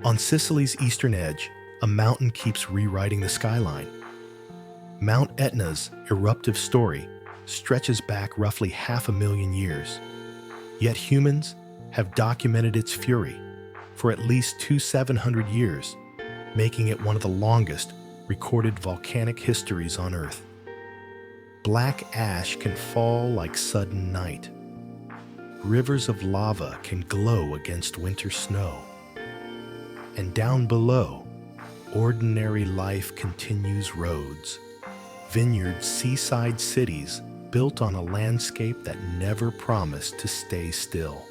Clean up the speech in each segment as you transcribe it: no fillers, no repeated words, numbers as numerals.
On Sicily's eastern edge, a mountain keeps rewriting the skyline. Mount Etna's eruptive story stretches back roughly 500,000 years, yet humans have documented its fury for at least 700 years, making it one of the longest recorded volcanic histories on Earth. Black ash can fall like sudden night. Rivers of lava can glow against winter snow. And down below, ordinary life continues roads, vineyards, seaside cities built on a landscape that never promised to stay still.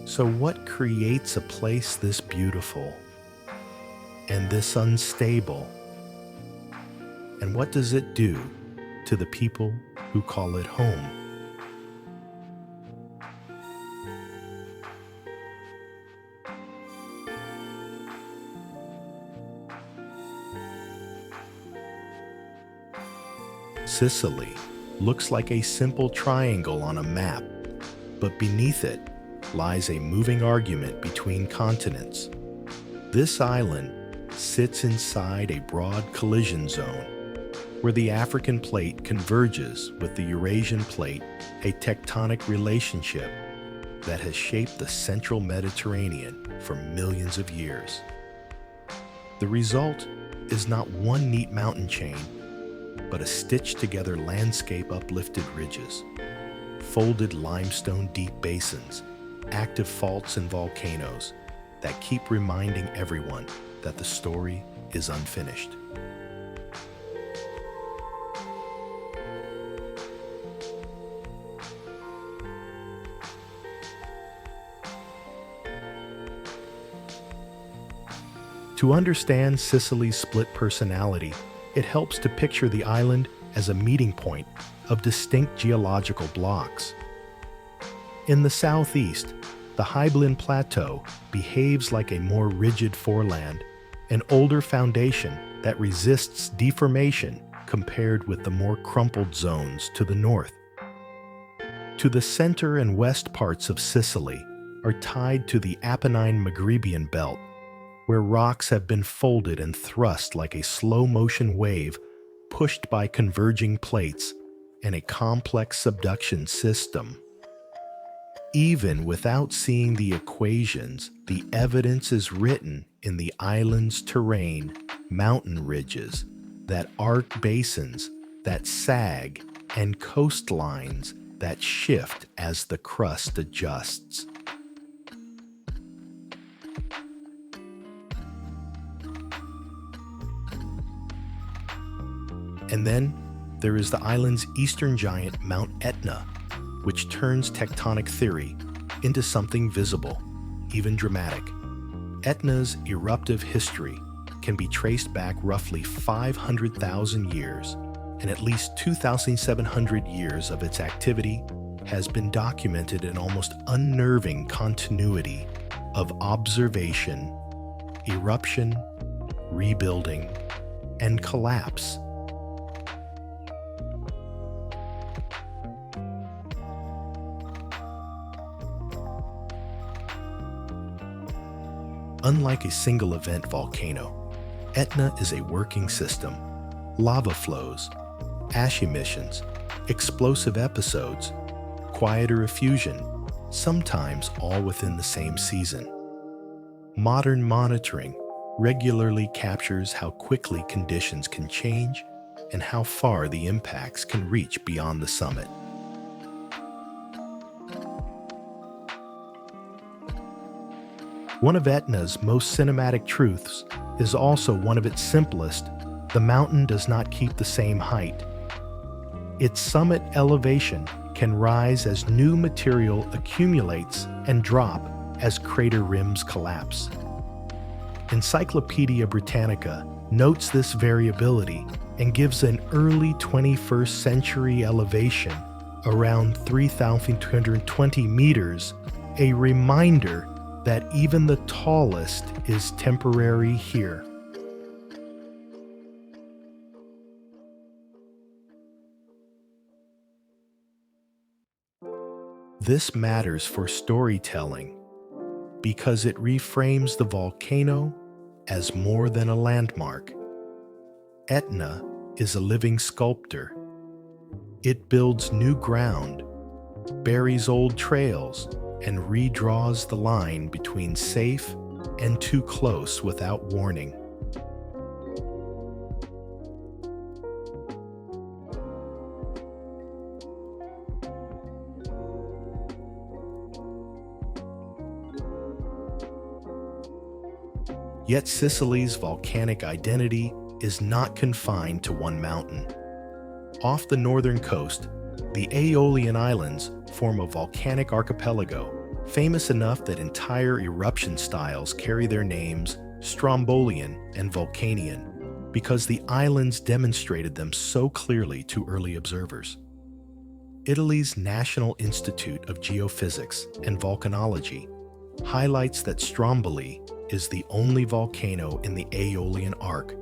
So what creates a place this beautiful and this unstable? And what does it do to the people who call it home? Sicily looks like a simple triangle on a map, but beneath it lies a moving argument between continents. This island sits inside a broad collision zone where the African plate converges with the Eurasian plate, a tectonic relationship that has shaped the central Mediterranean for millions of years. The result is not one neat mountain chain, but a stitched-together landscape, uplifted ridges, folded limestone deep basins, active faults and volcanoes that keep reminding everyone that the story is unfinished. To understand Sicily's split personality, it helps to picture the island as a meeting point of distinct geological blocks. In the southeast, the Hybelin Plateau behaves like a more rigid foreland, an older foundation that resists deformation compared with the more crumpled zones to the north. To the center and west parts of Sicily are tied to the Apennine-Maghrebian belt, where rocks have been folded and thrust like a slow-motion wave pushed by converging plates and a complex subduction system. Even without seeing the equations, the evidence is written in the island's terrain, mountain ridges that arc, basins that sag, and coastlines that shift as the crust adjusts. And then there is the island's eastern giant, Mount Etna, which turns tectonic theory into something visible, even dramatic. Etna's eruptive history can be traced back roughly 500,000 years, and at least 2,700 years of its activity has been documented in almost unnerving continuity of observation, eruption, rebuilding, and collapse. Unlike a single event volcano, Etna is a working system. Lava flows, ash emissions, explosive episodes, quieter effusion, sometimes all within the same season. Modern monitoring regularly captures how quickly conditions can change and how far the impacts can reach beyond the summit. One of Etna's most cinematic truths is also one of its simplest: the mountain does not keep the same height. Its summit elevation can rise as new material accumulates and drop as crater rims collapse. Encyclopedia Britannica notes this variability and gives an early 21st century elevation around 3,220 meters, a reminder that even the tallest is temporary here. This matters for storytelling because it reframes the volcano as more than a landmark. Etna is a living sculptor. It builds new ground, buries old trails, and redraws the line between safe and too close without warning. Yet Sicily's volcanic identity is not confined to one mountain. Off the northern coast, the Aeolian Islands form a volcanic archipelago, famous enough that entire eruption styles carry their names Strombolian and Vulcanian, because the islands demonstrated them so clearly to early observers. Italy's National Institute of Geophysics and Volcanology highlights that Stromboli is the only volcano in the Aeolian Arc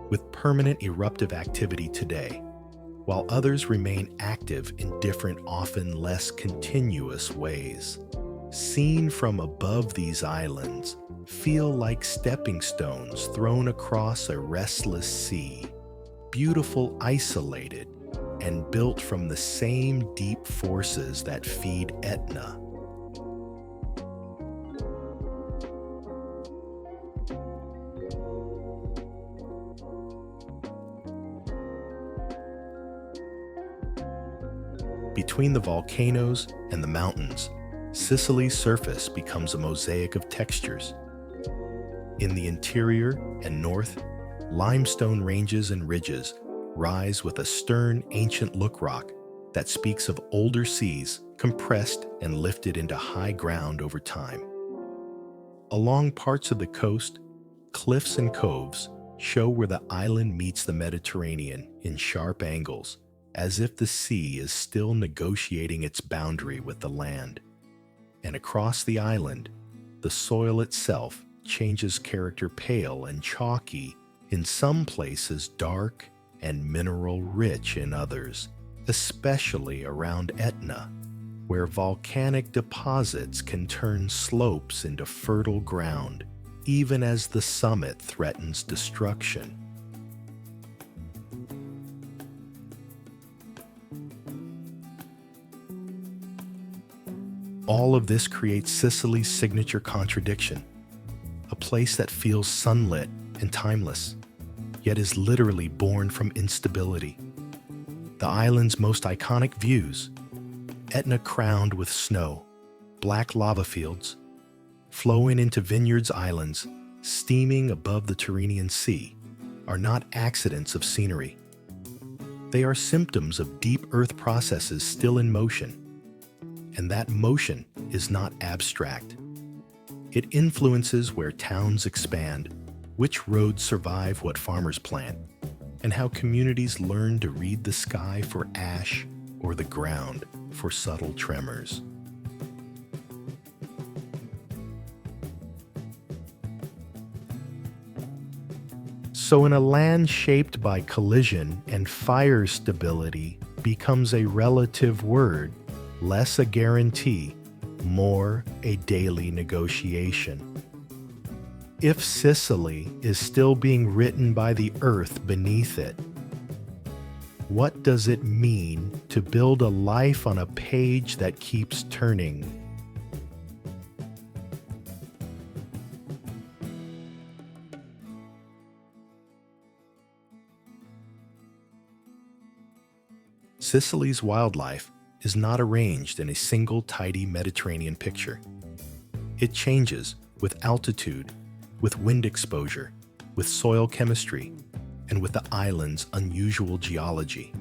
with permanent eruptive activity today, while others remain active in different, often less continuous ways. Seen from above, these islands feel like stepping stones thrown across a restless sea, beautiful, isolated, and built from the same deep forces that feed Etna. Between the volcanoes and the mountains, Sicily's surface becomes a mosaic of textures. In the interior and north, limestone ranges and ridges rise with a stern, ancient look rock that speaks of older seas compressed and lifted into high ground over time. Along parts of the coast, cliffs and coves show where the island meets the Mediterranean in sharp angles, as if the sea is still negotiating its boundary with the land. And across the island, the soil itself changes character, pale and chalky in some places, dark and mineral-rich in others, especially around Etna, where volcanic deposits can turn slopes into fertile ground, even as the summit threatens destruction. All of this creates Sicily's signature contradiction, a place that feels sunlit and timeless, yet is literally born from instability. The island's most iconic views, Etna crowned with snow, black lava fields, flowing into vineyards islands, steaming above the Tyrrhenian Sea, are not accidents of scenery. They are symptoms of deep earth processes still in motion. And that motion is not abstract. It influences where towns expand, which roads survive what farmers plant, and how communities learn to read the sky for ash or the ground for subtle tremors. So in a land shaped by collision and fire, stability becomes a relative word, less a guarantee, more a daily negotiation. If Sicily is still being written by the earth beneath it, what does it mean to build a life on a page that keeps turning? Sicily's wildlife is not arranged in a single tidy Mediterranean picture. It changes with altitude, with wind exposure, with soil chemistry, and with the island's unusual geology.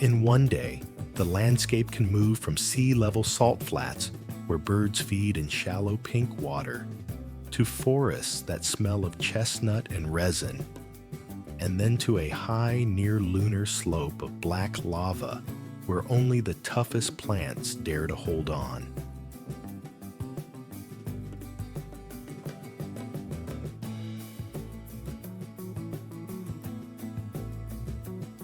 In one day, the landscape can move from sea-level salt flats, where birds feed in shallow pink water, to forests that smell of chestnut and resin, and then to a high, near-lunar slope of black lava where only the toughest plants dare to hold on.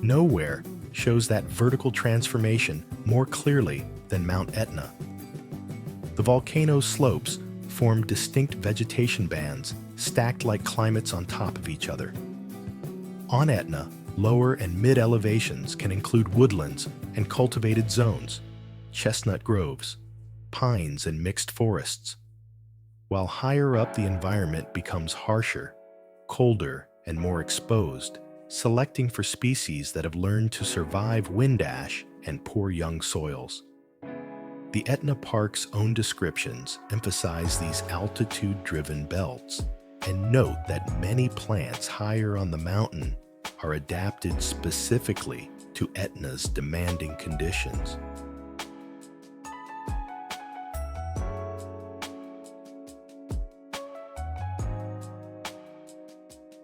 Nowhere shows that vertical transformation more clearly than Mount Etna. The volcano's slopes form distinct vegetation bands stacked like climates on top of each other. On Etna, lower and mid-elevations can include woodlands and cultivated zones, chestnut groves, pines, and mixed forests, while higher up the environment becomes harsher, colder, and more exposed, selecting for species that have learned to survive wind ash and poor young soils. The Etna Park's own descriptions emphasize these altitude-driven belts and note that many plants higher on the mountain are adapted specifically to Etna's demanding conditions.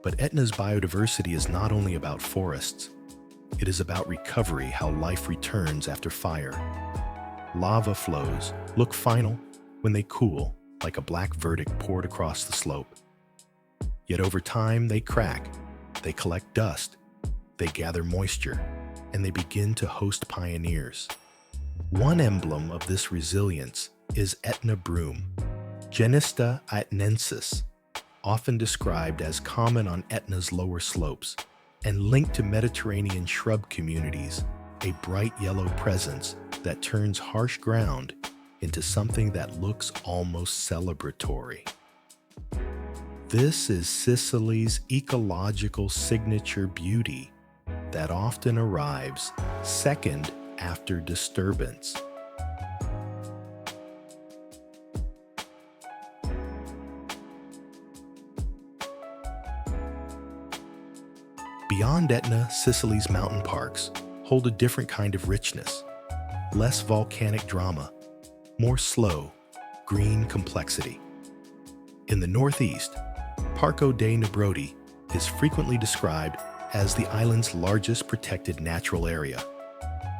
But Etna's biodiversity is not only about forests. It is about recovery, how life returns after fire. Lava flows look final when they cool, like a black verdict poured across the slope. Yet over time, they crack, they collect dust, they gather moisture, and they begin to host pioneers. One emblem of this resilience is Etna broom, Genista etnensis, often described as common on Etna's lower slopes and linked to Mediterranean shrub communities, a bright yellow presence that turns harsh ground into something that looks almost celebratory. This is Sicily's ecological signature beauty that often arrives second after disturbance. Beyond Etna, Sicily's mountain parks hold a different kind of richness, less volcanic drama, more slow, green complexity. In the northeast, Parco dei Nebrodi is frequently described as the island's largest protected natural area,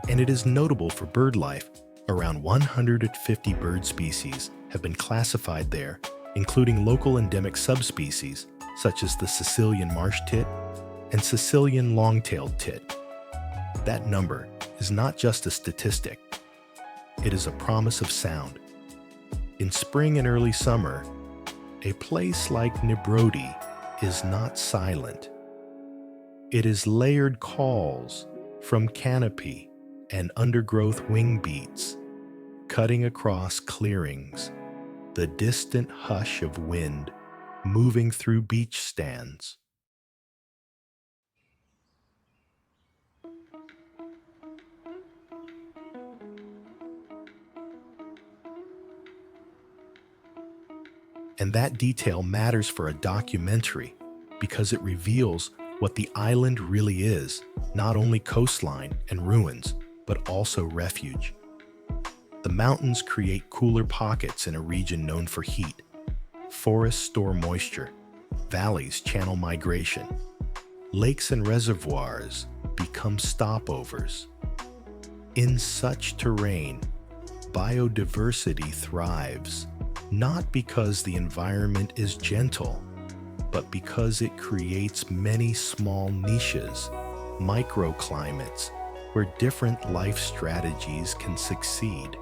and it is notable for bird life. Around 150 bird species have been classified there, including local endemic subspecies such as the Sicilian marsh tit and Sicilian long-tailed tit. That number is not just a statistic, it is a promise of sound. In spring and early summer, a place like Nebrodi is not silent. It is layered calls from canopy and undergrowth wing beats, cutting across clearings, the distant hush of wind moving through beach stands. And that detail matters for a documentary because it reveals what the island really is, not only coastline and ruins, but also refuge. The mountains create cooler pockets in a region known for heat. Forests store moisture, valleys channel migration, lakes and reservoirs become stopovers. In such terrain, biodiversity thrives, not because the environment is gentle, but because it creates many small niches, microclimates, where different life strategies can succeed.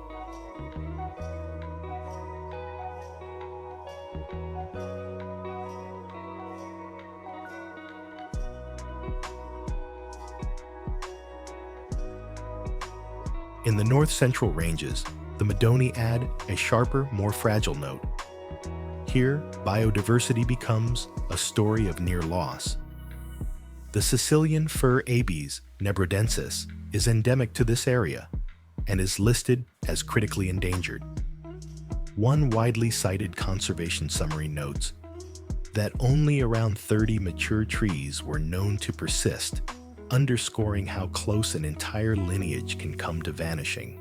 In the north-central ranges, the Madonie add a sharper, more fragile note. Here, biodiversity becomes a story of near loss. The Sicilian fir abies, nebrodensis, is endemic to this area and is listed as critically endangered. One widely cited conservation summary notes that only around 30 mature trees were known to persist, underscoring how close an entire lineage can come to vanishing.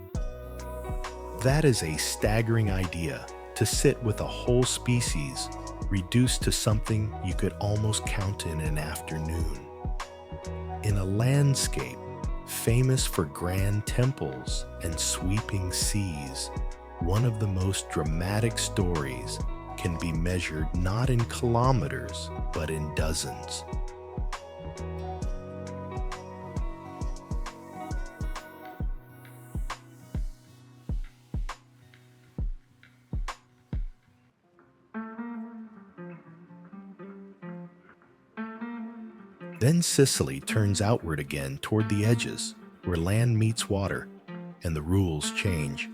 That is a staggering idea, to sit with a whole species reduced to something you could almost count in an afternoon. In a landscape famous for grand temples and sweeping seas, one of the most dramatic stories can be measured not in kilometers, but in dozens. Then Sicily turns outward again toward the edges, where land meets water, and the rules change.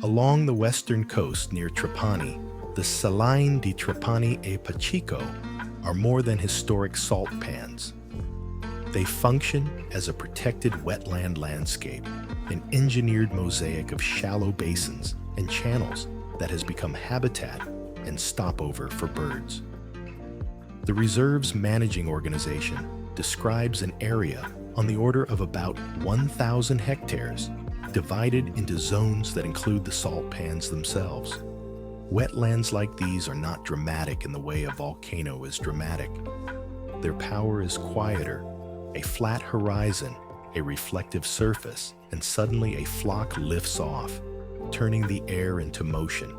Along the western coast near Trapani, the Saline di Trapani e Pachico are more than historic salt pans. They function as a protected wetland landscape, an engineered mosaic of shallow basins and channels that has become habitat and stopover for birds. The reserve's managing organization describes an area on the order of about 1,000 hectares, divided into zones that include the salt pans themselves. Wetlands like these are not dramatic in the way a volcano is dramatic. Their power is quieter, a flat horizon, a reflective surface, and suddenly a flock lifts off, turning the air into motion.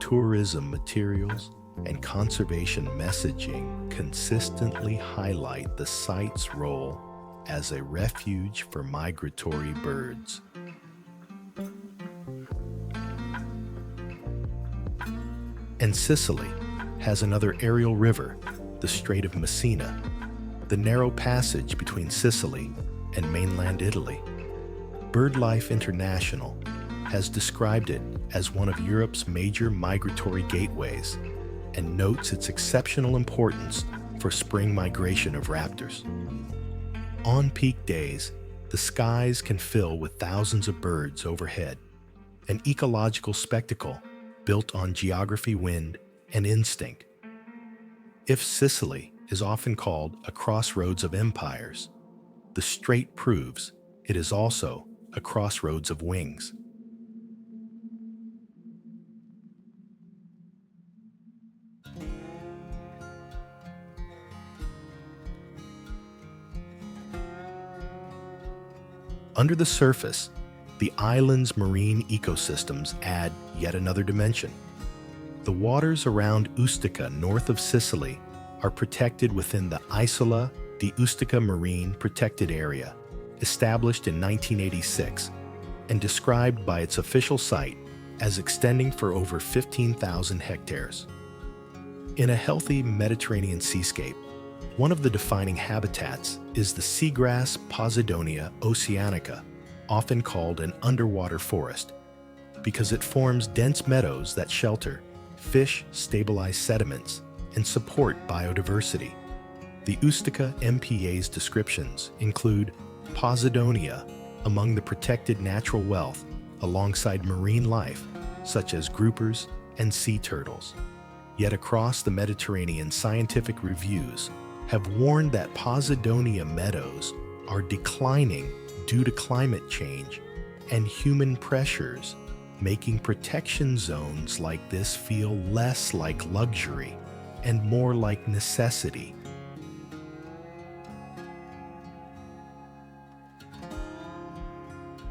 Tourism materials and conservation messaging consistently highlight the site's role as a refuge for migratory birds. And Sicily has another aerial river, the Strait of Messina, the narrow passage between Sicily and mainland Italy. BirdLife International has described it as one of Europe's major migratory gateways and notes its exceptional importance for spring migration of raptors. On peak days, the skies can fill with thousands of birds overhead, an ecological spectacle built on geography, wind, and instinct. If Sicily is often called a crossroads of empires, the strait proves it is also a crossroads of wings. Under the surface, the island's marine ecosystems add yet another dimension. The waters around Ustica, north of Sicily, are protected within the Isola di Ustica Marine Protected Area, established in 1986 and described by its official site as extending for over 15,000 hectares. In a healthy Mediterranean seascape, one of the defining habitats is the seagrass Posidonia oceanica, often called an underwater forest, because it forms dense meadows that shelter, fish stabilize sediments, and support biodiversity. The Ustica MPA's descriptions include Posidonia among the protected natural wealth alongside marine life, such as groupers and sea turtles. Yet across the Mediterranean, scientific reviews have warned that Posidonia meadows are declining due to climate change and human pressures, making protection zones like this feel less like luxury and more like necessity.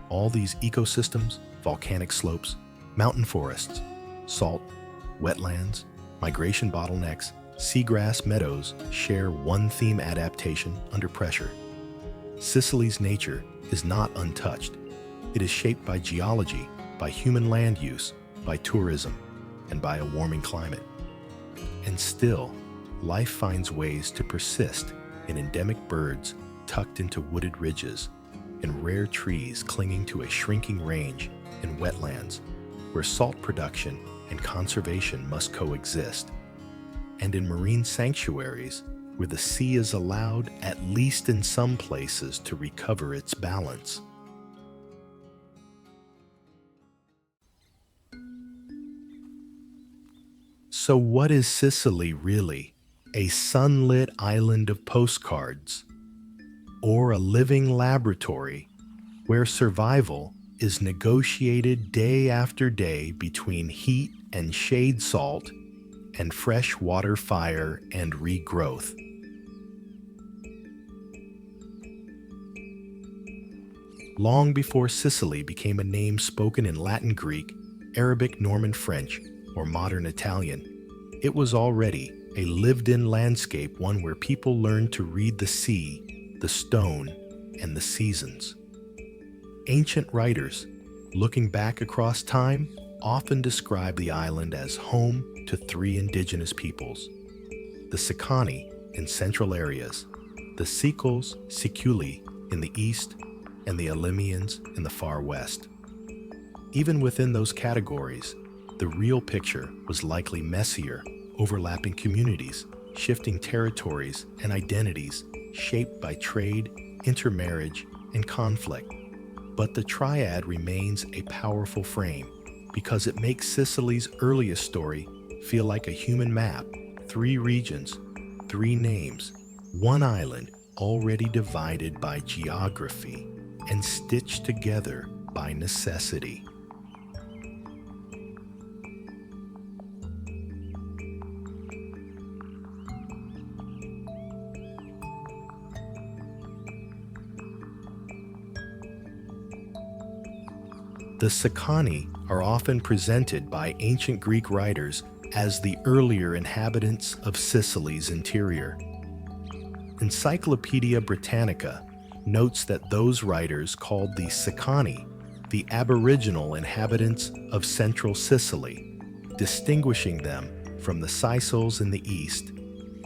All these ecosystems, volcanic slopes, mountain forests, salt, wetlands, migration bottlenecks, seagrass meadows share one theme: adaptation under pressure. Sicily's nature is not untouched. It is shaped by geology, by human land use, by tourism, and by a warming climate. And still, life finds ways to persist in endemic birds tucked into wooded ridges, in rare trees clinging to a shrinking range, in wetlands where salt production and conservation must coexist, and in marine sanctuaries where the sea is allowed, at least in some places, to recover its balance. So what is Sicily really? A sunlit island of postcards? Or a living laboratory where survival is negotiated day after day between heat and shade salt and fresh water fire and regrowth? Long before Sicily became a name spoken in Latin, Greek, Arabic, Norman French, or modern Italian, it was already a lived-in landscape, one where people learned to read the sea, the stone, and the seasons. Ancient writers, looking back across time, often describe the island as home to three indigenous peoples: the Sicani in central areas, the Sicils, Siculi in the east, and the Elymians in the far west. Even within those categories, the real picture was likely messier, overlapping communities, shifting territories and identities shaped by trade, intermarriage, and conflict. But the triad remains a powerful frame because it makes Sicily's earliest story feel like a human map: 3 regions, 3 names, 1 island already divided by geography and stitched together by necessity. The Sicani are often presented by ancient Greek writers as the earlier inhabitants of Sicily's interior. Encyclopedia Britannica notes that those writers called the Sicani the aboriginal inhabitants of central Sicily, distinguishing them from the Sicils in the east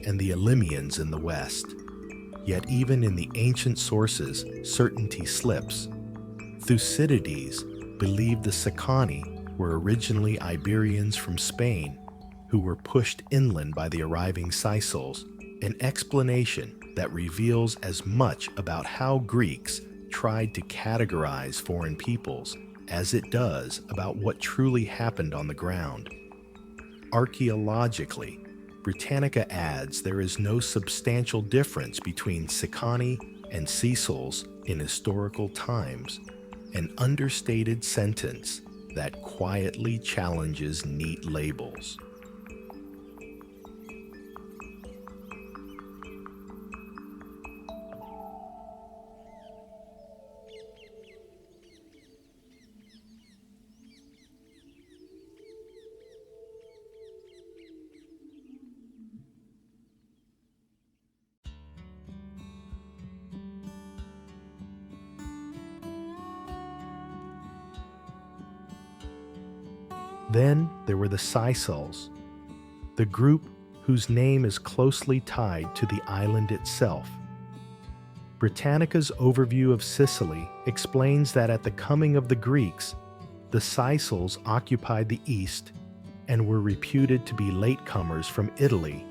and the Elymians in the west. Yet even in the ancient sources, certainty slips. Thucydides believed the Sicani were originally Iberians from Spain who were pushed inland by the arriving Sicils, an explanation that reveals as much about how Greeks tried to categorize foreign peoples as it does about what truly happened on the ground. Archaeologically, Britannica adds there is no substantial difference between Sicani and Sicils in historical times, an understated sentence that quietly challenges neat labels. Then there were the Sicils, the group whose name is closely tied to the island itself. Britannica's overview of Sicily explains that at the coming of the Greeks, the Sicils occupied the east and were reputed to be latecomers from Italy,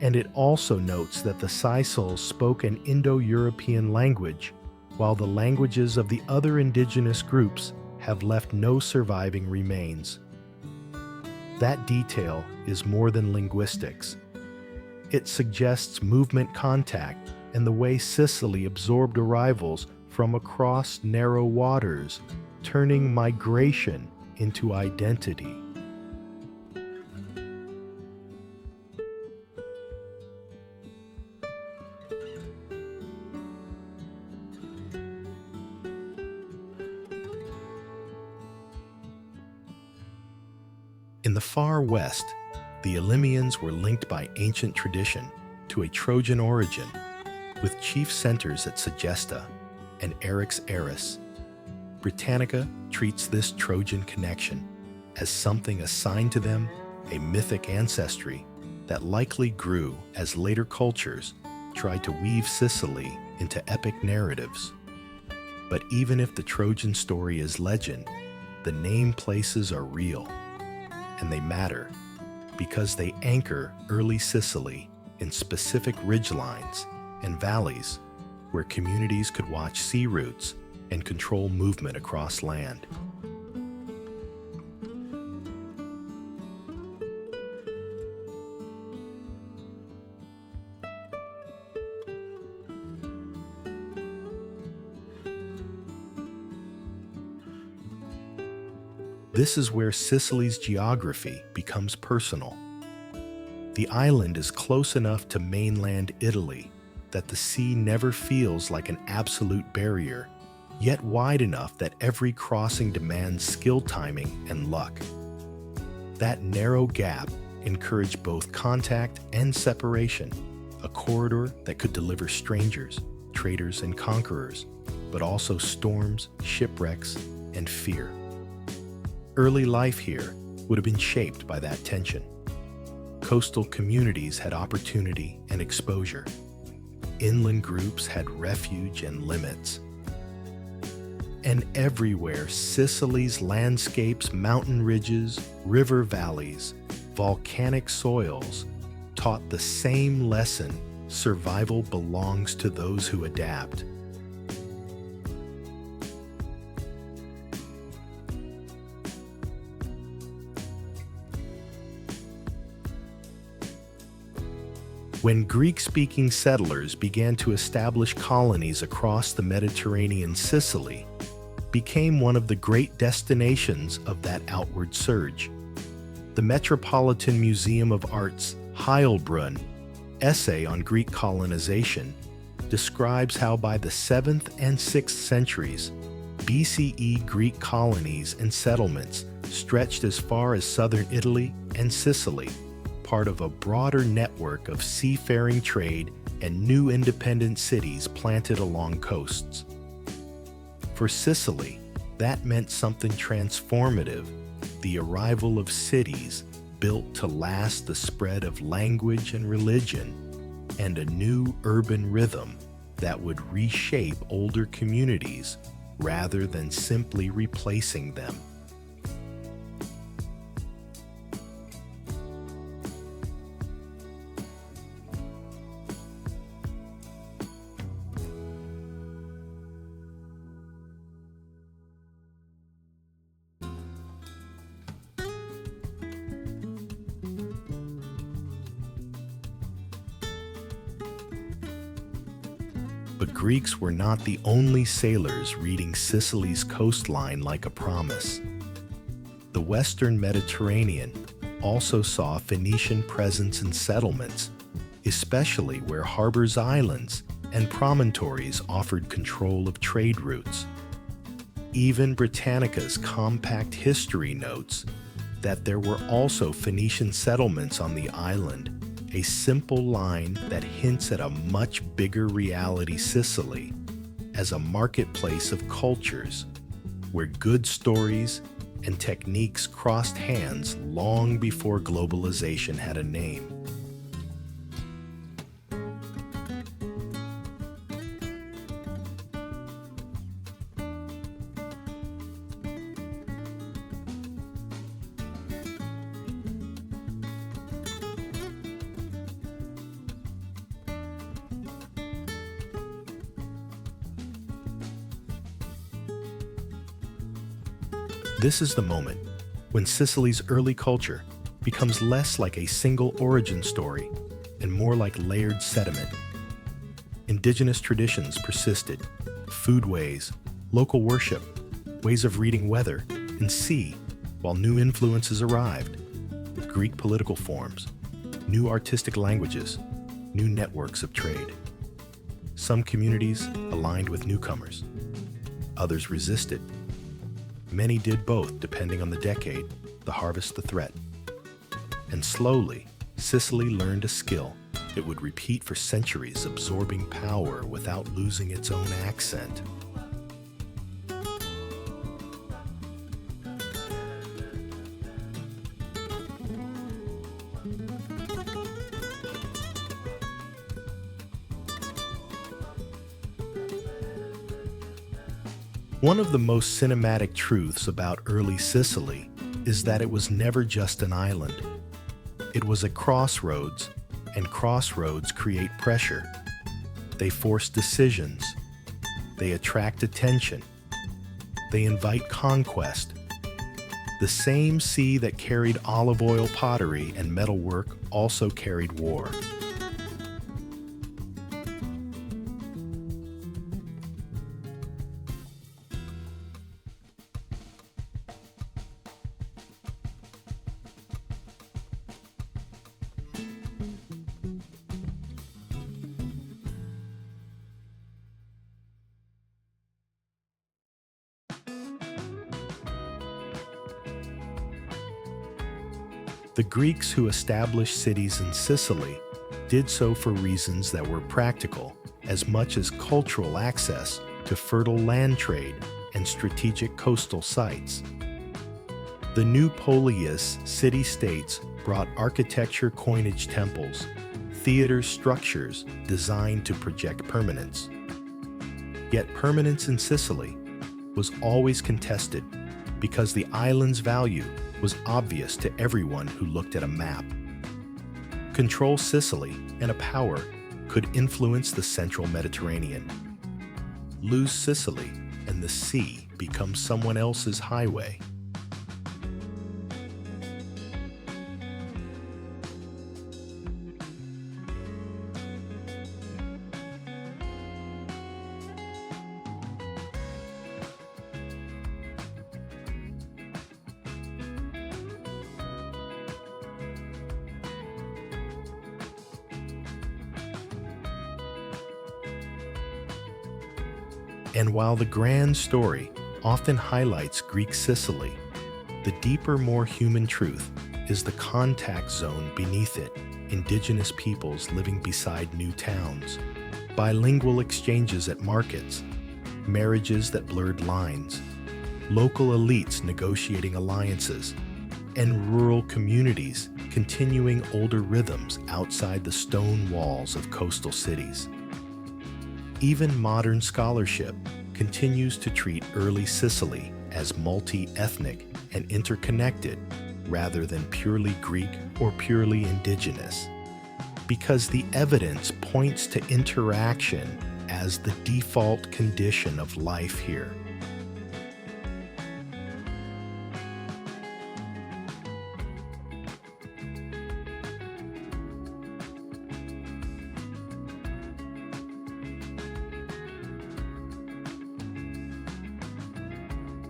and it also notes that the Sicils spoke an Indo-European language, while the languages of the other indigenous groups have left no surviving remains. That detail is more than linguistics. It suggests movement contact and the way Sicily absorbed arrivals from across narrow waters, turning migration into identity. In the far west, the Elymians were linked by ancient tradition to a Trojan origin, with chief centers at Segesta and Eryx Eris. Britannica treats this Trojan connection as something assigned to them, a mythic ancestry that likely grew as later cultures tried to weave Sicily into epic narratives. But even if the Trojan story is legend, the name places are real. And they matter because they anchor early Sicily in specific ridgelines and valleys where communities could watch sea routes and control movement across land. This is where Sicily's geography becomes personal. The island is close enough to mainland Italy that the sea never feels like an absolute barrier, yet wide enough that every crossing demands skill timing and luck. That narrow gap encouraged both contact and separation, a corridor that could deliver strangers, traders, and conquerors, but also storms, shipwrecks, and fear. Early life here would have been shaped by that tension. Coastal communities had opportunity and exposure. inland groups had refuge and limits. And everywhere, Sicily's landscapes, mountain ridges, river valleys, volcanic soils taught the same lesson: survival belongs to those who adapt. When Greek-speaking settlers began to establish colonies across the Mediterranean, Sicily became one of the great destinations of that outward surge. The Metropolitan Museum of Art's Heilbrunn essay on Greek colonization describes how by the 7th and 6th centuries, BCE Greek colonies and settlements stretched as far as southern Italy and Sicily, part of a broader network of seafaring trade and new independent cities planted along coasts. For Sicily, that meant something transformative: the arrival of cities built to last, the spread of language and religion, and a new urban rhythm that would reshape older communities rather than simply replacing them. But Greeks were not the only sailors reading Sicily's coastline like a promise. The Western Mediterranean also saw Phoenician presence in settlements, especially where harbors, islands, and promontories offered control of trade routes. Even Britannica's compact history notes that there were also Phoenician settlements on the island, a simple line that hints at a much bigger reality: Sicily as a marketplace of cultures, where good stories and techniques crossed hands long before globalization had a name. This is the moment when Sicily's early culture becomes less like a single origin story and more like layered sediment. Indigenous traditions persisted, foodways, local worship, ways of reading weather and sea, while new influences arrived: Greek political forms, new artistic languages, new networks of trade. Some communities aligned with newcomers, others resisted. Many did both, depending on the decade, the harvest, the threat. And slowly, Sicily learned a skill it would repeat for centuries, absorbing power without losing its own accent. One of the most cinematic truths about early Sicily is that it was never just an island. It was a crossroads, and crossroads create pressure. They force decisions. They attract attention. They invite conquest. The same sea that carried olive oil pottery and metalwork also carried war. The Greeks who established cities in Sicily did so for reasons that were practical, as much as cultural: access to fertile land trade and strategic coastal sites. The new polis city-states brought architecture, coinage, temples, theater structures designed to project permanence. Yet permanence in Sicily was always contested because the island's value was obvious to everyone who looked at a map. Control Sicily and a power could influence the central Mediterranean. Lose Sicily and the sea becomes someone else's highway. And while the grand story often highlights Greek Sicily, the deeper, more human truth is the contact zone beneath it, indigenous peoples living beside new towns, bilingual exchanges at markets, marriages that blurred lines, local elites negotiating alliances, and rural communities continuing older rhythms outside the stone walls of coastal cities. Even modern scholarship continues to treat early Sicily as multi-ethnic and interconnected rather than purely Greek or purely indigenous, because the evidence points to interaction as the default condition of life here.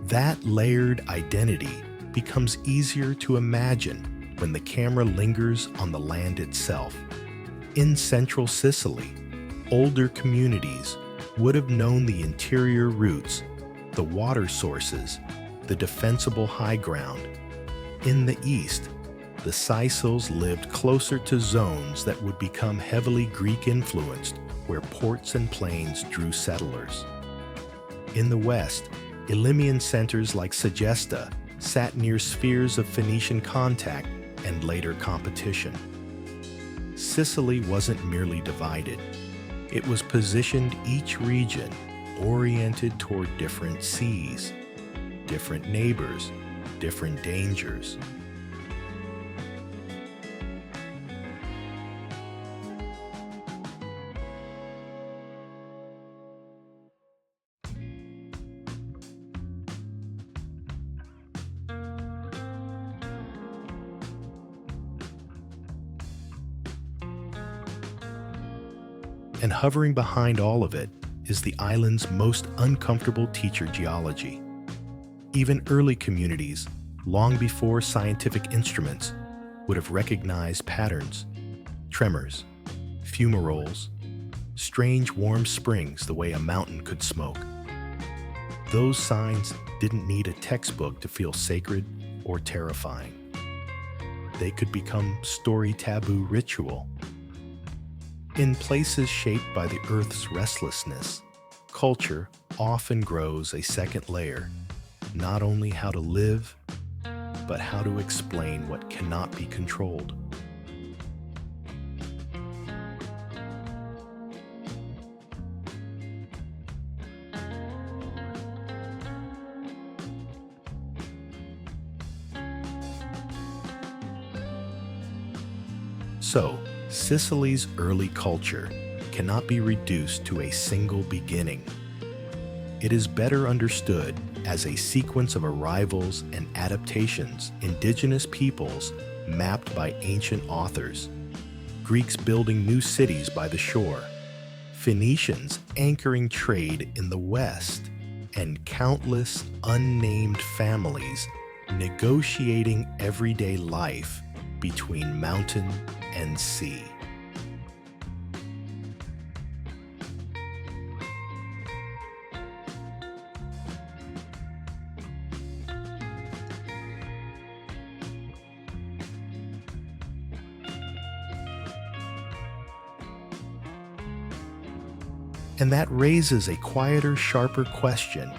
That layered identity becomes easier to imagine when the camera lingers on the land itself. In central Sicily, older communities would have known the interior routes, the water sources, the defensible high ground. In the east, the Sicils lived closer to zones that would become heavily Greek-influenced, where ports and plains drew settlers. In the west, Elymian centers like Segesta sat near spheres of Phoenician contact and later competition. Sicily wasn't merely divided. It was positioned each region oriented toward different seas, different neighbors, different dangers. And hovering behind all of it is the island's most uncomfortable teacher, geology. Even early communities, long before scientific instruments, would have recognized patterns, tremors, fumaroles, strange warm springs the way a mountain could smoke. Those signs didn't need a textbook to feel sacred or terrifying. They could become story taboo ritual. In places shaped by the Earth's restlessness, culture often grows a second layer, not only how to live, but how to explain what cannot be controlled. So, Sicily's early culture cannot be reduced to a single beginning. It is better understood as a sequence of arrivals and adaptations, indigenous peoples mapped by ancient authors, Greeks building new cities by the shore, Phoenicians anchoring trade in the west, and countless unnamed families negotiating everyday life between mountain and sea. And that raises a quieter, sharper question.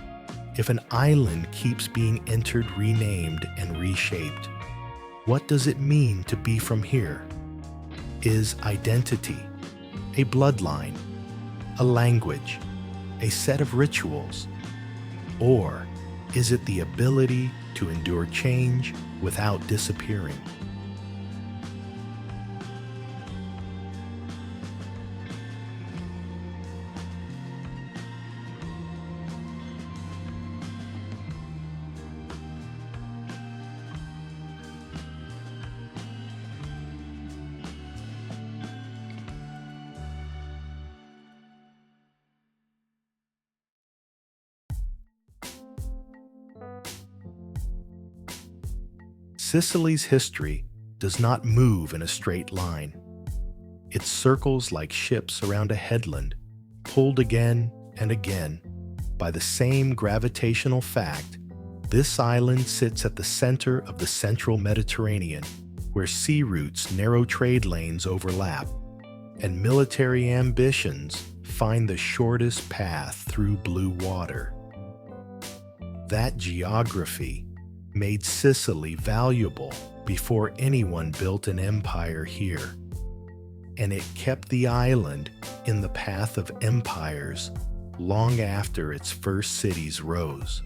If an island keeps being entered, renamed, and reshaped, what does it mean to be from here? is identity, a bloodline, a language, a set of rituals? Or is it the ability to endure change without disappearing? Sicily's history does not move in a straight line. It circles like ships around a headland, pulled again and again by the same gravitational fact. This island sits at the center of the central Mediterranean, where sea routes, narrow trade lanes overlap, and military ambitions find the shortest path through blue water. That geography made Sicily valuable before anyone built an empire here, and it kept the island in the path of empires long after its first cities rose.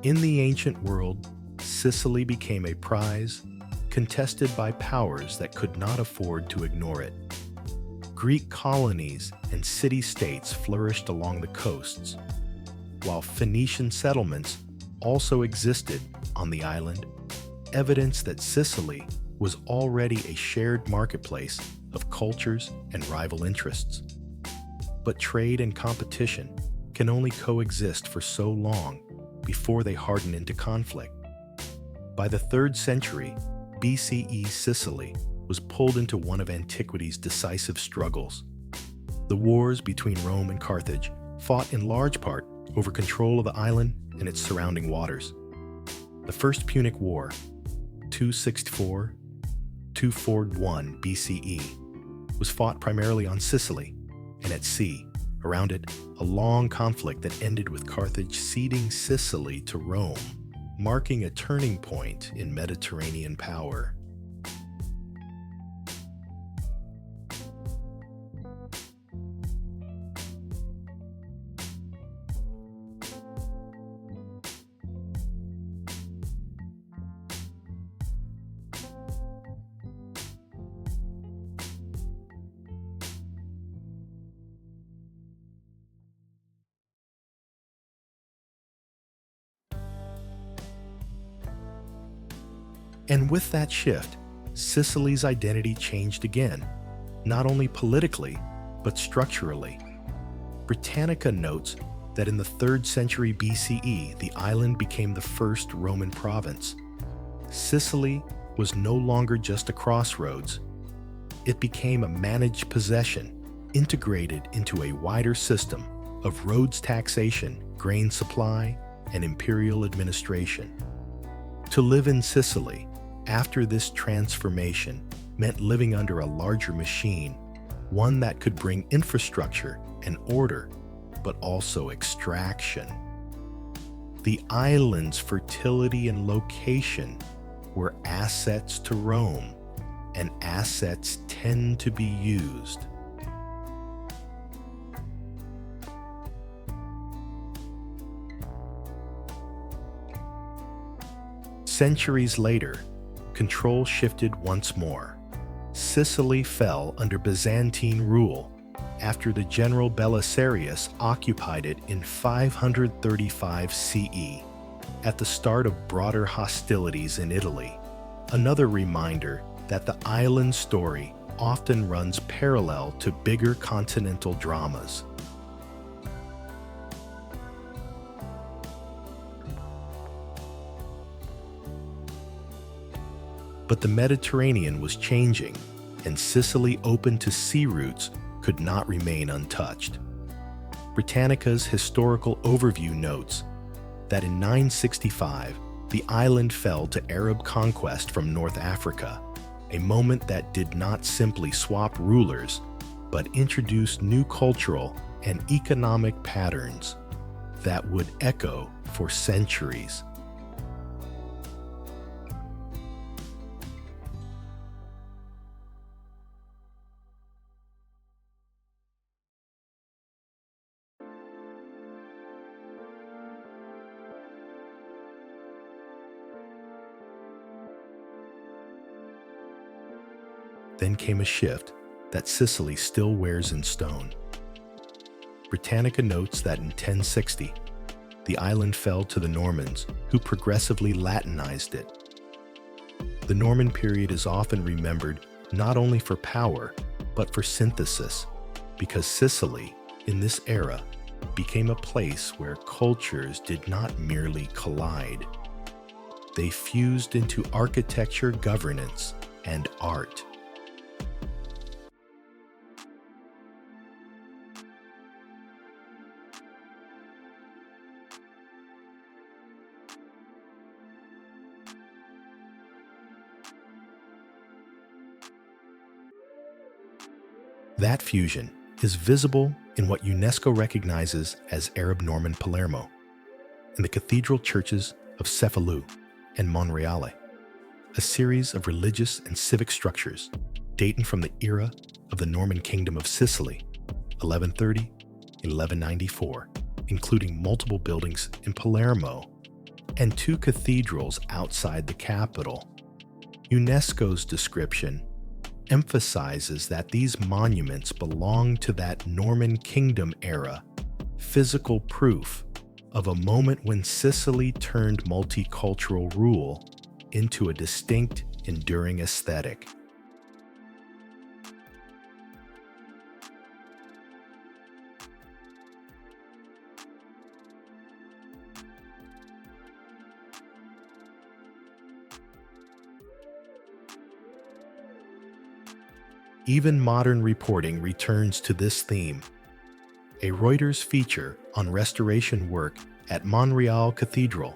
In the ancient world, Sicily became a prize contested by powers that could not afford to ignore it. Greek colonies and city-states flourished along the coasts, while Phoenician settlements also existed on the island, evidence that Sicily was already a shared marketplace of cultures and rival interests. But trade and competition can only coexist for so long before they harden into conflict. By the 3rd century BCE, Sicily was pulled into one of antiquity's decisive struggles. The wars between Rome and Carthage fought in large part over control of the island and its surrounding waters. The First Punic War, 264–241 BCE, was fought primarily on Sicily and at sea. Around it, a long conflict that ended with Carthage ceding Sicily to Rome, marking a turning point in Mediterranean power. And with that shift, Sicily's identity changed again, not only politically, but structurally. Britannica notes that in the 3rd century BCE, the island became the first Roman province. Sicily was no longer just a crossroads. It became a managed possession, integrated into a wider system of roads taxation, grain supply, and imperial administration. To live in Sicily after this transformation meant living under a larger machine, one that could bring infrastructure and order, but also extraction. The island's fertility and location were assets to Rome, and assets tend to be used. Centuries later, control shifted once more. Sicily fell under Byzantine rule after the general Belisarius occupied it in 535 CE, at the start of broader hostilities in Italy. Another reminder that the island story often runs parallel to bigger continental dramas. But the Mediterranean was changing, and Sicily open to sea routes could not remain untouched. Britannica's historical overview notes that in 965, the island fell to Arab conquest from North Africa, a moment that did not simply swap rulers, but introduced new cultural and economic patterns that would echo for centuries. Then came a shift that Sicily still wears in stone. Britannica notes that in 1060, the island fell to the Normans, who progressively Latinized it. The Norman period is often remembered not only for power, but for synthesis, because Sicily, in this era, became a place where cultures did not merely collide. They fused into architecture, governance, and art. That fusion is visible in what UNESCO recognizes as Arab-Norman Palermo, in the cathedral churches of Cefalù and Monreale, a series of religious and civic structures dating from the era of the Norman Kingdom of Sicily, 1130 and 1194, including multiple buildings in Palermo and 2 cathedrals outside the capital. UNESCO's description emphasizes that these monuments belong to that Norman Kingdom era, physical proof of a moment when Sicily turned multicultural rule into a distinct, enduring aesthetic. Even modern reporting returns to this theme. A Reuters feature on restoration work at Monreale Cathedral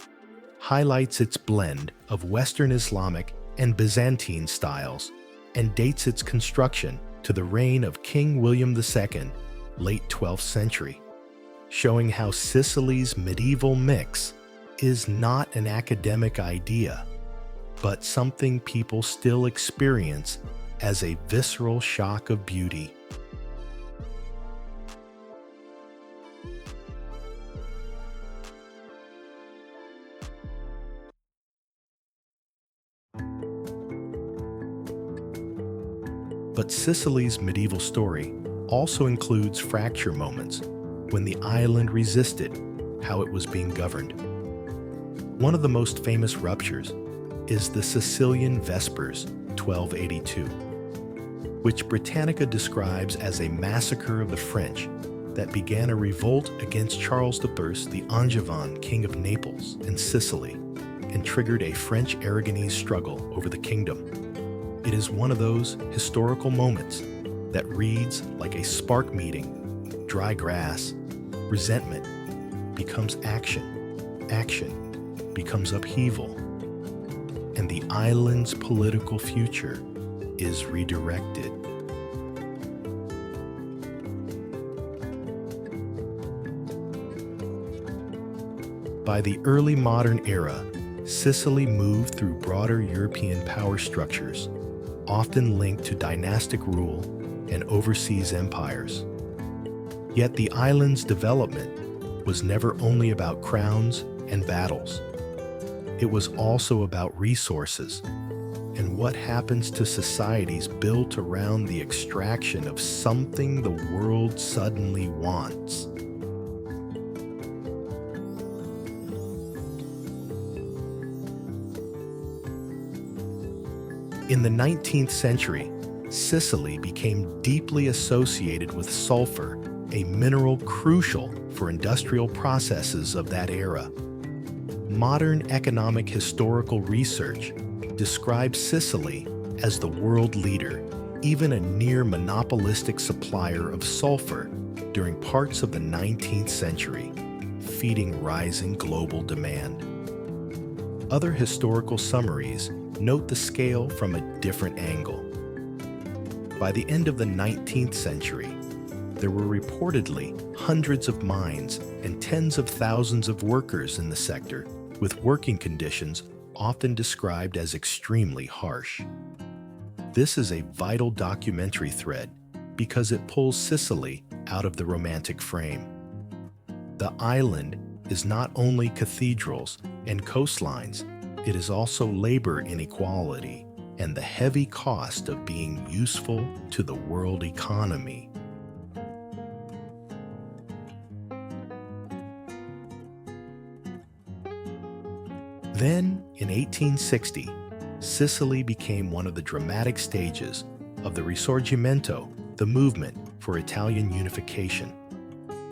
highlights its blend of Western Islamic and Byzantine styles and dates its construction to the reign of King William II, late 12th century, showing how Sicily's medieval mix is not an academic idea, but something people still experience as a visceral shock of beauty. But Sicily's medieval story also includes fracture moments when the island resisted how it was being governed. One of the most famous ruptures is the Sicilian Vespers, 1282, which Britannica describes as a massacre of the French that began a revolt against Charles I, the Angevin king of Naples and Sicily, and triggered a French Aragonese struggle over the kingdom. It is one of those historical moments that reads like a spark meeting, dry grass, resentment becomes action, action becomes upheaval, and the island's political future is redirected. By the early modern era, Sicily moved through broader European power structures, often linked to dynastic rule and overseas empires. Yet the island's development was never only about crowns and battles. It was also about resources and what happens to societies built around the extraction of something the world suddenly wants. In the 19th century, Sicily became deeply associated with sulfur, a mineral crucial for industrial processes of that era. Modern economic historical research describes Sicily as the world leader, even a near monopolistic supplier of sulfur during parts of the 19th century, feeding rising global demand. Other historical summaries note the scale from a different angle. By the end of the 19th century, there were reportedly hundreds of mines and tens of thousands of workers in the sector, with working conditions often described as extremely harsh. This is a vital documentary thread because it pulls Sicily out of the romantic frame. The island is not only cathedrals and coastlines, it is also labor inequality and the heavy cost of being useful to the world economy. Then, in 1860, Sicily became one of the dramatic stages of the Risorgimento, the movement for Italian unification.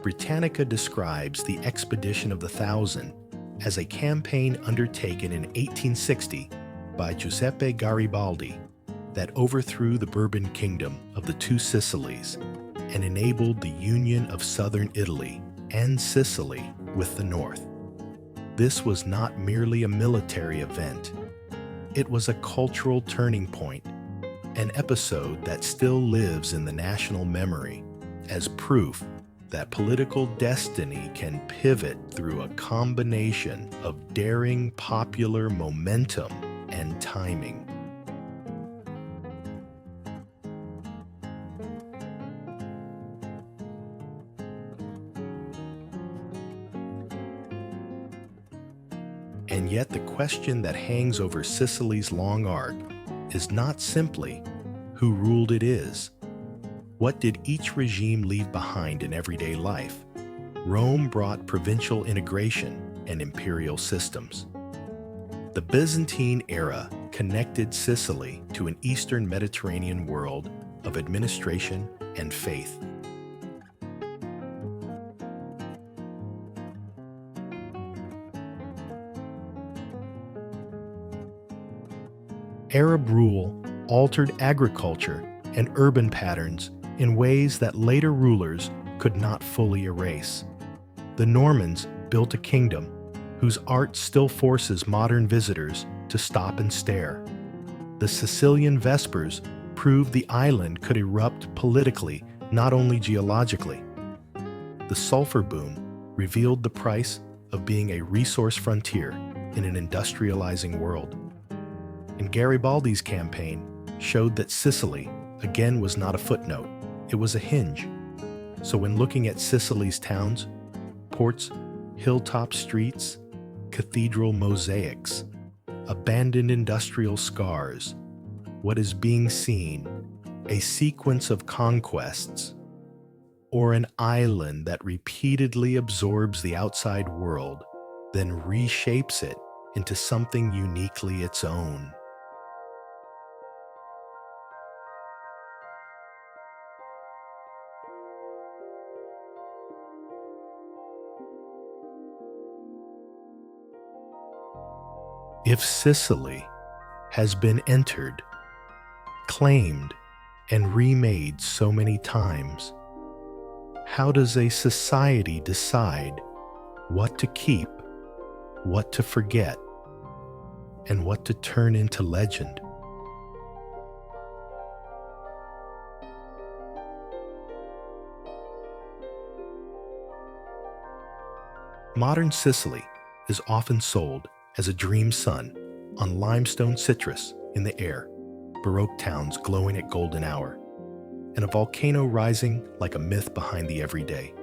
Britannica describes the Expedition of the Thousand as a campaign undertaken in 1860 by Giuseppe Garibaldi that overthrew the Bourbon kingdom of the Two Sicilies and enabled the union of southern Italy and Sicily with the north. This was not merely a military event. It was a cultural turning point, an episode that still lives in the national memory as proof that political destiny can pivot through a combination of daring popular momentum and timing. And yet the question that hangs over Sicily's long arc is not simply who ruled it is. What did each regime leave behind in everyday life? Rome brought provincial integration and imperial systems. The Byzantine era connected Sicily to an Eastern Mediterranean world of administration and faith. Arab rule altered agriculture and urban patterns in ways that later rulers could not fully erase. The Normans built a kingdom whose art still forces modern visitors to stop and stare. The Sicilian Vespers proved the island could erupt politically, not only geologically. The sulfur boom revealed the price of being a resource frontier in an industrializing world. And Garibaldi's campaign showed that Sicily, again, was not a footnote, it was a hinge. So when looking at Sicily's towns, ports, hilltop streets, cathedral mosaics, abandoned industrial scars, what is being seen, a sequence of conquests, or an island that repeatedly absorbs the outside world, then reshapes it into something uniquely its own. If Sicily has been entered, claimed, and remade so many times, how does a society decide what to keep, what to forget, and what to turn into legend? Modern Sicily is often sold as a dream sun on limestone citrus in the air, Baroque towns glowing at golden hour, and a volcano rising like a myth behind the everyday.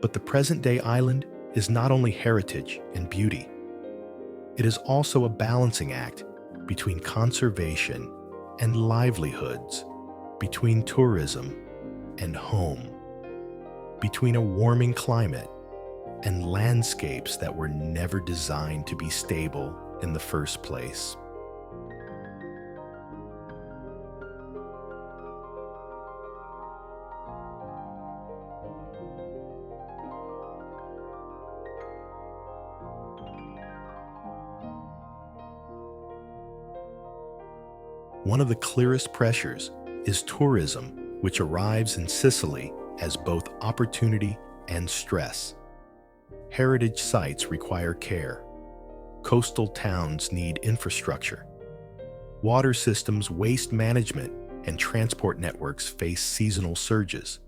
But the present-day island is not only heritage and beauty, it is also a balancing act between conservation and livelihoods, between tourism and home, between a warming climate and landscapes that were never designed to be stable in the first place. One of the clearest pressures is tourism, which arrives in Sicily as both opportunity and stress. Heritage sites require care. Coastal towns need infrastructure. Water systems, waste management, and transport networks face seasonal surges.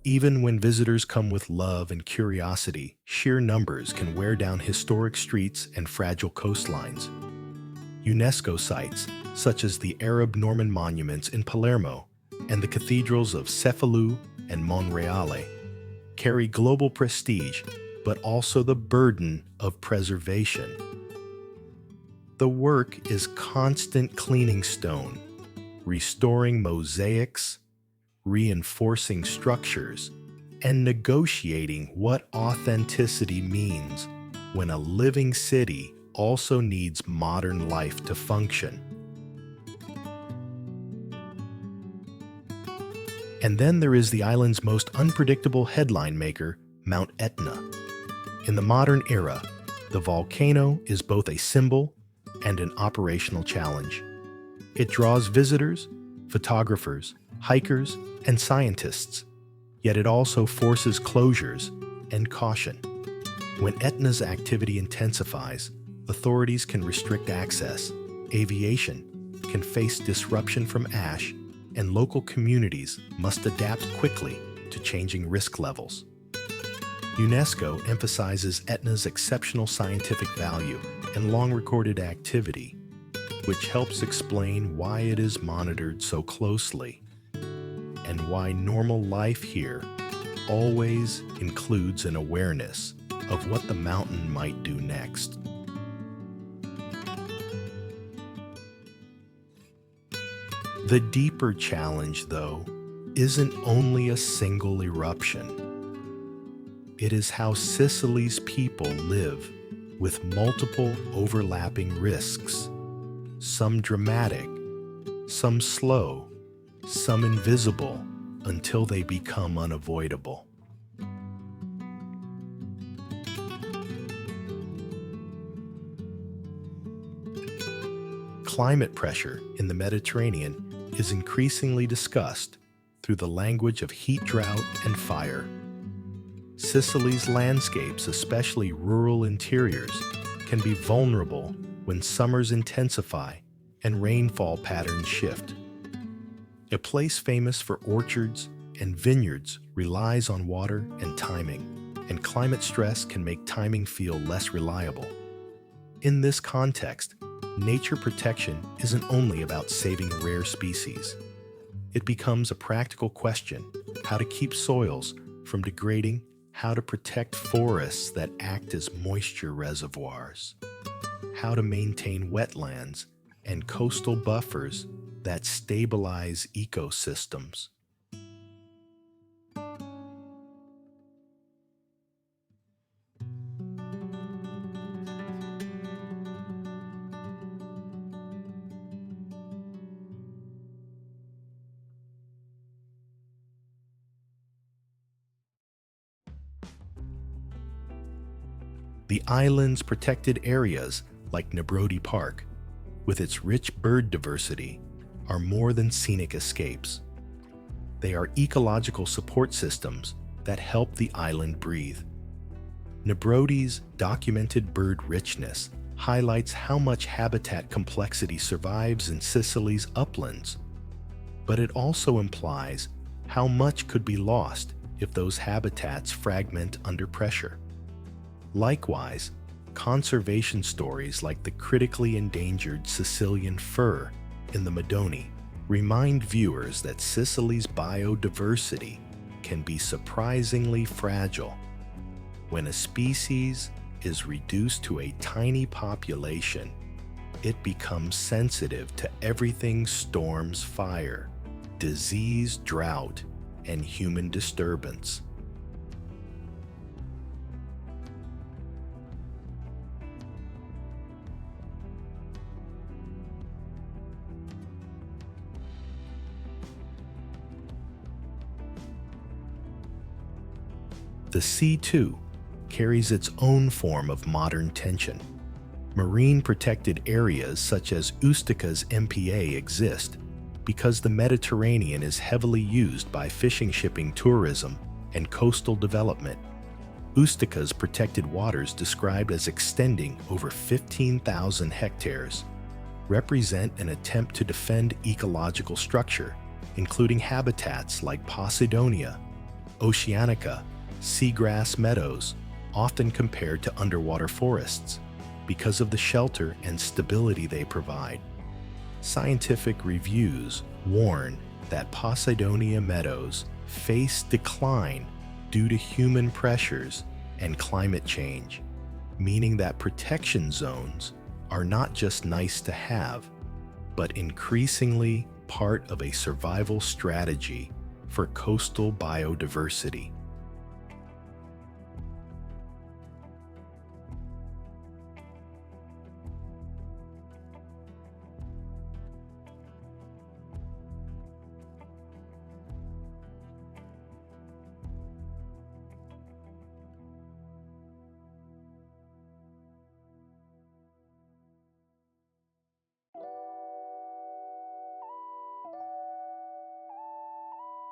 Even when visitors come with love and curiosity, sheer numbers can wear down historic streets and fragile coastlines. UNESCO sites, such as the Arab Norman monuments in Palermo and the cathedrals of Cefalù and Monreale, carry global prestige, but also the burden of preservation. The work is constant cleaning stone, restoring mosaics, reinforcing structures, and negotiating what authenticity means when a living city also needs modern life to function. And then there is the island's most unpredictable headline maker, Mount Etna. In the modern era, the volcano is both a symbol and an operational challenge. It draws visitors, photographers, hikers, and scientists, yet it also forces closures and caution. When Etna's activity intensifies, authorities can restrict access, aviation can face disruption from ash, and local communities must adapt quickly to changing risk levels. UNESCO emphasizes Etna's exceptional scientific value and long-recorded activity, which helps explain why it is monitored so closely and why normal life here always includes an awareness of what the mountain might do next. The deeper challenge, though, isn't only a single eruption. It is how Sicily's people live with multiple overlapping risks, some dramatic, some slow, some invisible, until they become unavoidable. Climate pressure in the Mediterranean is increasingly discussed through the language of heat drought and fire. Sicily's landscapes, especially rural interiors, can be vulnerable when summers intensify and rainfall patterns shift. A place famous for orchards and vineyards relies on water and timing, and climate stress can make timing feel less reliable. In this context, nature protection isn't only about saving rare species. It becomes a practical question: how to keep soils from degrading, how to protect forests that act as moisture reservoirs, how to maintain wetlands and coastal buffers that stabilize ecosystems. The island's protected areas, like Nebrodi Park, with its rich bird diversity, are more than scenic escapes. They are ecological support systems that help the island breathe. Nebrodi's documented bird richness highlights how much habitat complexity survives in Sicily's uplands, but it also implies how much could be lost if those habitats fragment under pressure. Likewise, conservation stories like the critically endangered Sicilian fir in the Madoni remind viewers that Sicily's biodiversity can be surprisingly fragile. When a species is reduced to a tiny population, it becomes sensitive to everything: storms, fire, disease, drought, and human disturbance. The sea, too, carries its own form of modern tension. Marine protected areas such as Ustica's MPA exist because the Mediterranean is heavily used by fishing, shipping, tourism, and coastal development. Ustica's protected waters, described as extending over 15,000 hectares, represent an attempt to defend ecological structure, including habitats like Posidonia, Oceanica, seagrass meadows, often compared to underwater forests, because of the shelter and stability they provide. Scientific reviews warn that Posidonia meadows face decline due to human pressures and climate change, meaning that protection zones are not just nice to have, but increasingly part of a survival strategy for coastal biodiversity.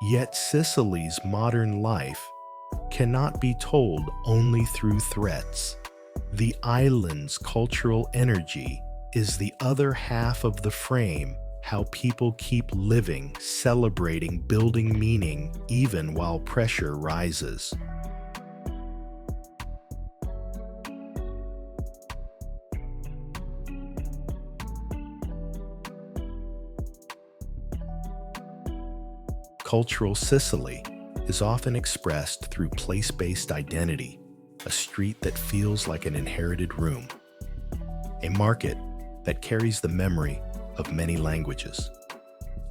Yet Sicily's modern life cannot be told only through threats. The island's cultural energy is the other half of the frame, how people keep living, celebrating, building meaning, even while pressure rises. Cultural Sicily is often expressed through place-based identity, a street that feels like an inherited room, a market that carries the memory of many languages,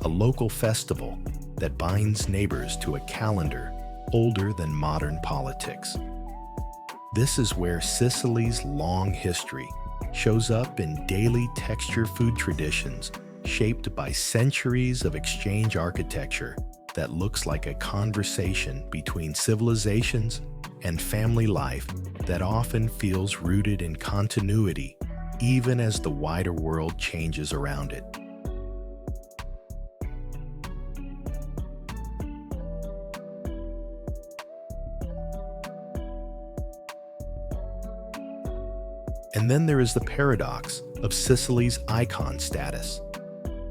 a local festival that binds neighbors to a calendar older than modern politics. This is where Sicily's long history shows up in daily texture food traditions shaped by centuries of exchange architecture that looks like a conversation between civilizations and family life that often feels rooted in continuity, even as the wider world changes around it. And then there is the paradox of Sicily's icon status.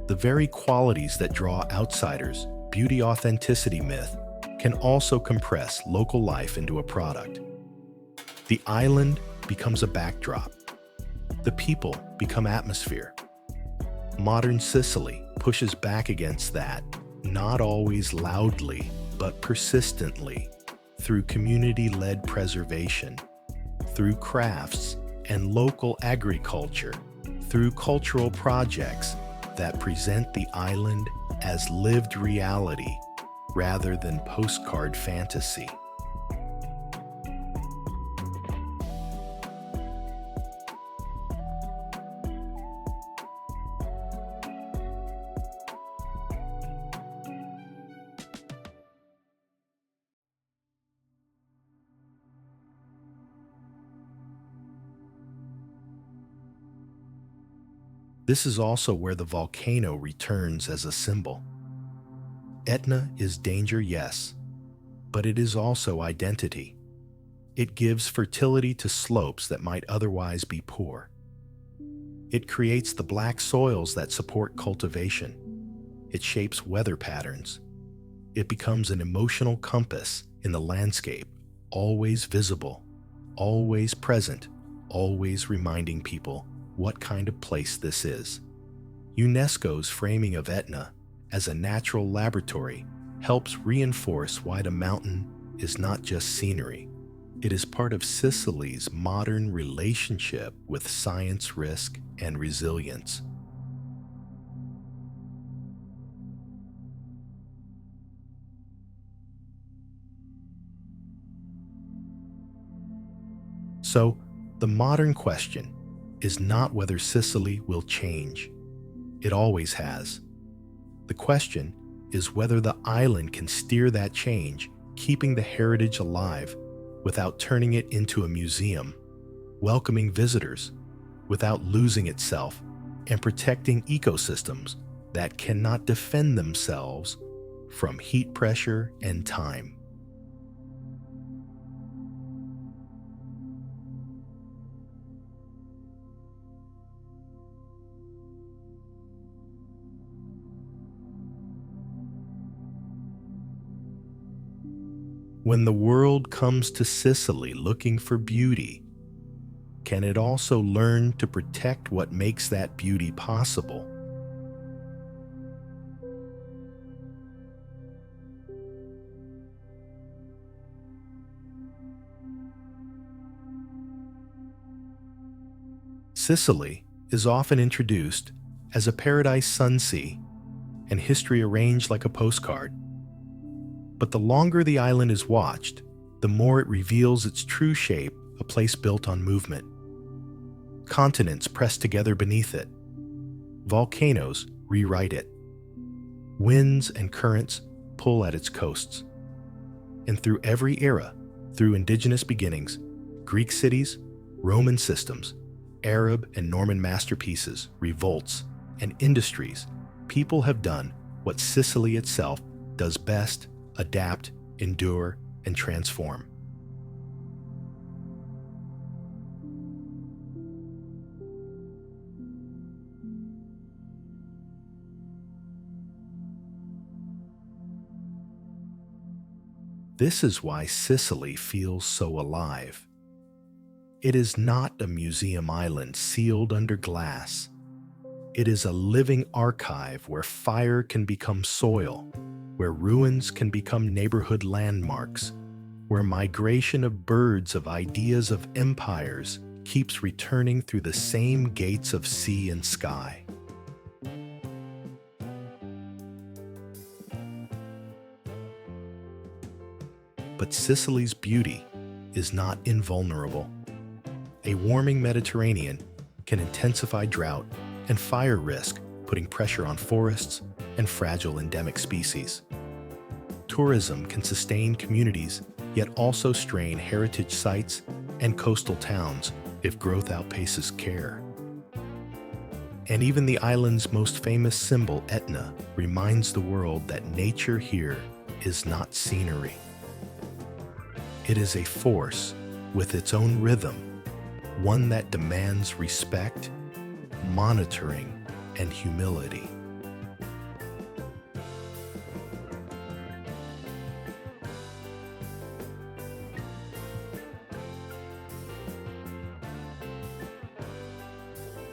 The very qualities that draw outsiders, beauty authenticity myth, can also compress local life into a product. The island becomes a backdrop. The people become atmosphere. Modern Sicily pushes back against that, not always loudly, but persistently, through community-led preservation, through crafts and local agriculture, through cultural projects that present the island as lived reality rather than postcard fantasy. This is also where the volcano returns as a symbol. Etna is danger, yes, but it is also identity. It gives fertility to slopes that might otherwise be poor. It creates the black soils that support cultivation. It shapes weather patterns. It becomes an emotional compass in the landscape, always visible, always present, always reminding people what kind of place this is. UNESCO's framing of Etna as a natural laboratory helps reinforce why the mountain is not just scenery. It is part of Sicily's modern relationship with science, risk, and resilience. So, the modern question is not whether Sicily will change. It always has. The question is whether the island can steer that change, keeping the heritage alive without turning it into a museum, welcoming visitors without losing itself, and protecting ecosystems that cannot defend themselves from heat pressure and time. When the world comes to Sicily looking for beauty, can it also learn to protect what makes that beauty possible? Sicily is often introduced as a paradise sun-sea and history arranged like a postcard. But the longer the island is watched, the more it reveals its true shape, a place built on movement. Continents press together beneath it. Volcanoes rewrite it. Winds and currents pull at its coasts. And through every era, through indigenous beginnings, Greek cities, Roman systems, Arab and Norman masterpieces, revolts, and industries, people have done what Sicily itself does best: adapt, endure, and transform. This is why Sicily feels so alive. It is not a museum island sealed under glass. It is a living archive where fire can become soil, where ruins can become neighborhood landmarks, where migration of birds of ideas of empires keeps returning through the same gates of sea and sky. But Sicily's beauty is not invulnerable. A warming Mediterranean can intensify drought and fire risk, putting pressure on forests and fragile endemic species. Tourism can sustain communities, yet also strain heritage sites and coastal towns if growth outpaces care. And even the island's most famous symbol, Etna, reminds the world that nature here is not scenery. It is a force with its own rhythm, one that demands respect, monitoring, and humility.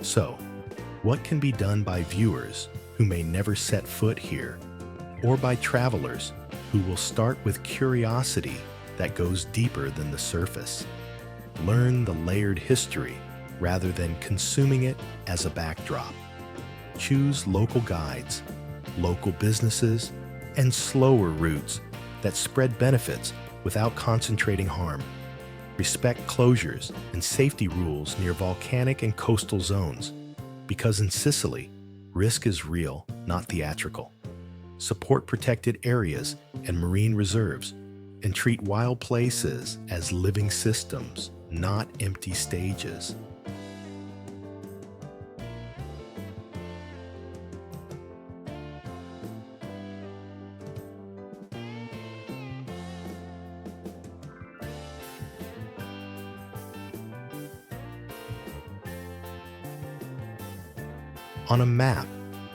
So, what can be done by viewers who may never set foot here, or by travelers who will start with curiosity that goes deeper than the surface? Learn the layered history rather than consuming it as a backdrop. Choose local guides, local businesses, and slower routes that spread benefits without concentrating harm. Respect closures and safety rules near volcanic and coastal zones, because in Sicily, risk is real, not theatrical. Support protected areas and marine reserves, and treat wild places as living systems, not empty stages. On a map,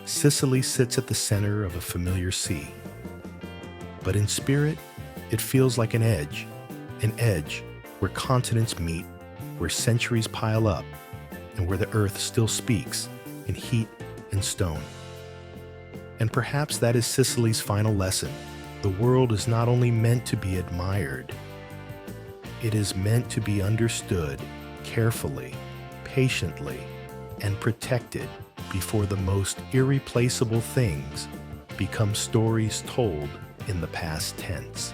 Sicily sits at the center of a familiar sea. But in spirit, it feels like an edge where continents meet, where centuries pile up, and where the earth still speaks in heat and stone. And perhaps that is Sicily's final lesson. The world is not only meant to be admired, it is meant to be understood carefully, patiently, and protected before the most irreplaceable things become stories told in the past tense.